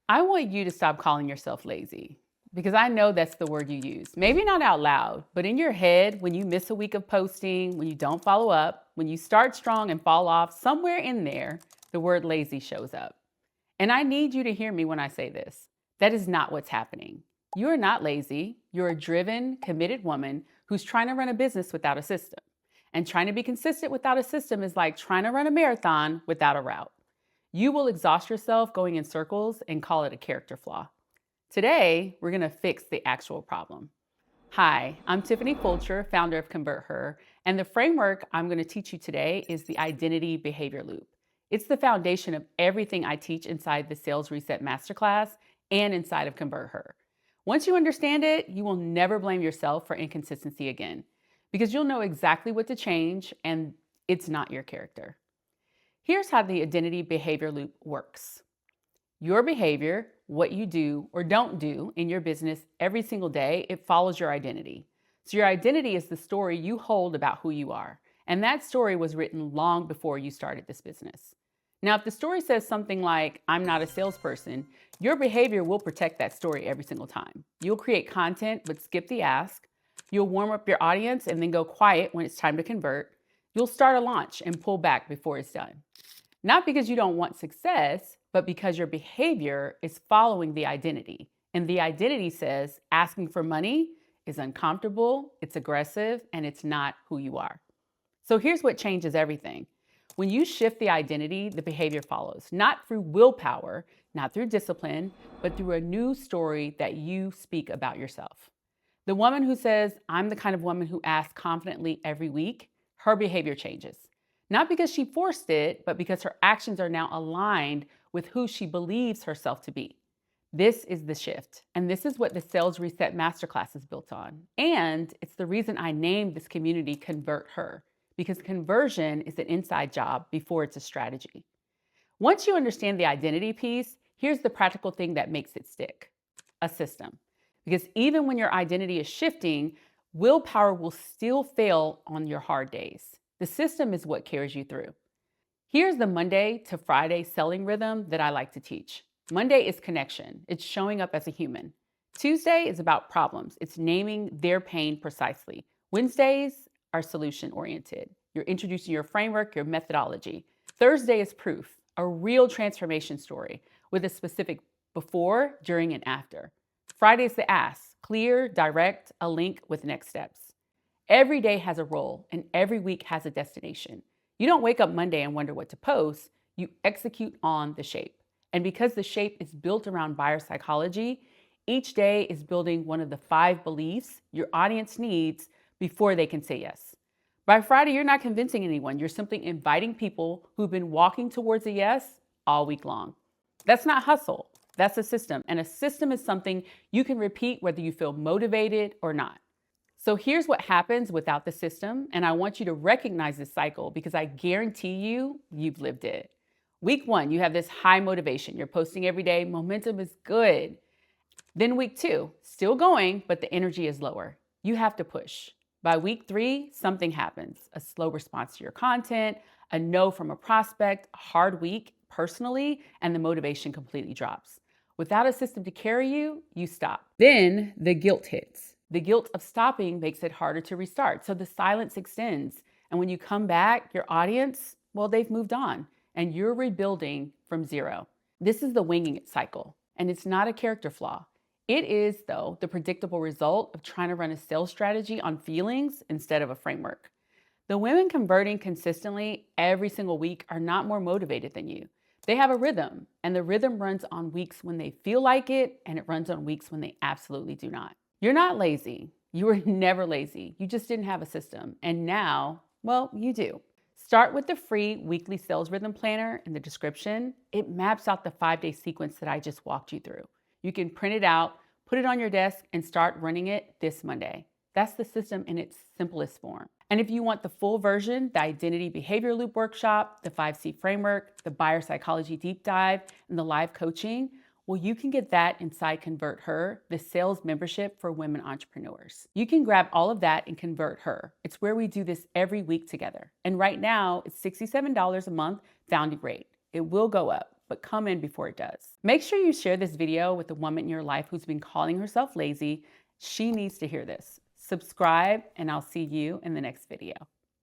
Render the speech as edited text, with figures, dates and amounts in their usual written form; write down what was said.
I want you to stop calling yourself lazy because I know that's the word you use. Maybe not out loud, but in your head, when you miss a week of posting, when you don't follow up, when you start strong and fall off, somewhere in there, the word lazy shows up. And I need you to hear me when I say this. That is not what's happening. You are not lazy. You're a driven, committed woman who's trying to run a business without a system. And trying to be consistent without a system is like trying to run a marathon without a route. You will exhaust yourself going in circles and call it a character flaw. Today, we're going to fix the actual problem. Hi, I'm Tiffany Fulcher, founder of Convert Her, and the framework I'm going to teach you today is the identity behavior loop. It's the foundation of everything I teach inside the Sales Reset Masterclass and inside of Convert Her. Once you understand it, you will never blame yourself for inconsistency again, because you'll know exactly what to change, and it's not your character. Here's how the identity behavior loop works. Your behavior, what you do or don't do in your business every single day, it follows your identity. So your identity is the story you hold about who you are. And that story was written long before you started this business. Now, if the story says something like, I'm not a salesperson, your behavior will protect that story every single time. You'll create content, but skip the ask. You'll warm up your audience and then go quiet when it's time to convert. You'll start a launch and pull back before it's done. Not because you don't want success, but because your behavior is following the identity. And the identity says asking for money is uncomfortable, it's aggressive, and it's not who you are. So here's what changes everything. When you shift the identity, the behavior follows, not through willpower, not through discipline, but through a new story that you speak about yourself. The woman who says, I'm the kind of woman who asks confidently every week, her behavior changes. Not because she forced it, but because her actions are now aligned with who she believes herself to be. This is the shift. And this is what the Sales Reset Masterclass is built on. And it's the reason I named this community Convert Her, because conversion is an inside job before it's a strategy. Once you understand the identity piece, here's the practical thing that makes it stick: a system. Because even when your identity is shifting, willpower will still fail on your hard days. The system is what carries you through. Here's the Monday to Friday selling rhythm that I like to teach. Monday is connection. It's showing up as a human. Tuesday is about problems. It's naming their pain precisely. Wednesdays are solution oriented. You're introducing your framework, your methodology. Thursday is proof, a real transformation story with a specific before, during, and after. Friday is the ask, clear, direct, a link with next steps. Every day has a role and every week has a destination. You don't wake up Monday and wonder what to post. You execute on the shape. And because the shape is built around buyer psychology, each day is building one of the 5 beliefs your audience needs before they can say yes. By Friday, you're not convincing anyone. You're simply inviting people who've been walking towards a yes all week long. That's not hustle. That's a system. And a system is something you can repeat whether you feel motivated or not. So here's what happens without the system, and I want you to recognize this cycle because I guarantee you've lived it. Week 1, you have this high motivation. You're posting every day. Momentum is good. Then week 2, still going, but the energy is lower. You have to push. By week 3, something happens. A slow response to your content, a no from a prospect, a hard week personally, and the motivation completely drops. Without a system to carry you, you stop. Then the guilt hits. The guilt of stopping makes it harder to restart. So the silence extends. And when you come back, your audience, well, they've moved on and you're rebuilding from zero. This is the winging it cycle. And it's not a character flaw. It is, though, the predictable result of trying to run a sales strategy on feelings instead of a framework. The women converting consistently every single week are not more motivated than you. They have a rhythm, and the rhythm runs on weeks when they feel like it, and it runs on weeks when they absolutely do not. You're not lazy. You were never lazy. You just didn't have a system. And now, well, you do. Start with the free weekly sales rhythm planner in the description. It maps out the 5-day sequence that I just walked you through. You can print it out, put it on your desk, and start running it this Monday. That's the system in its simplest form. And if you want the full version, the Identity Behavior Loop Workshop, the 5C Framework, the Buyer Psychology Deep Dive, and the live coaching, well, you can get that inside Convert Her, the sales membership for women entrepreneurs. You can grab all of that and Convert Her. It's where we do this every week together. And right now, it's $67 a month, founding rate. It will go up, but come in before it does. Make sure you share this video with the woman in your life who's been calling herself lazy. She needs to hear this. Subscribe, and I'll see you in the next video.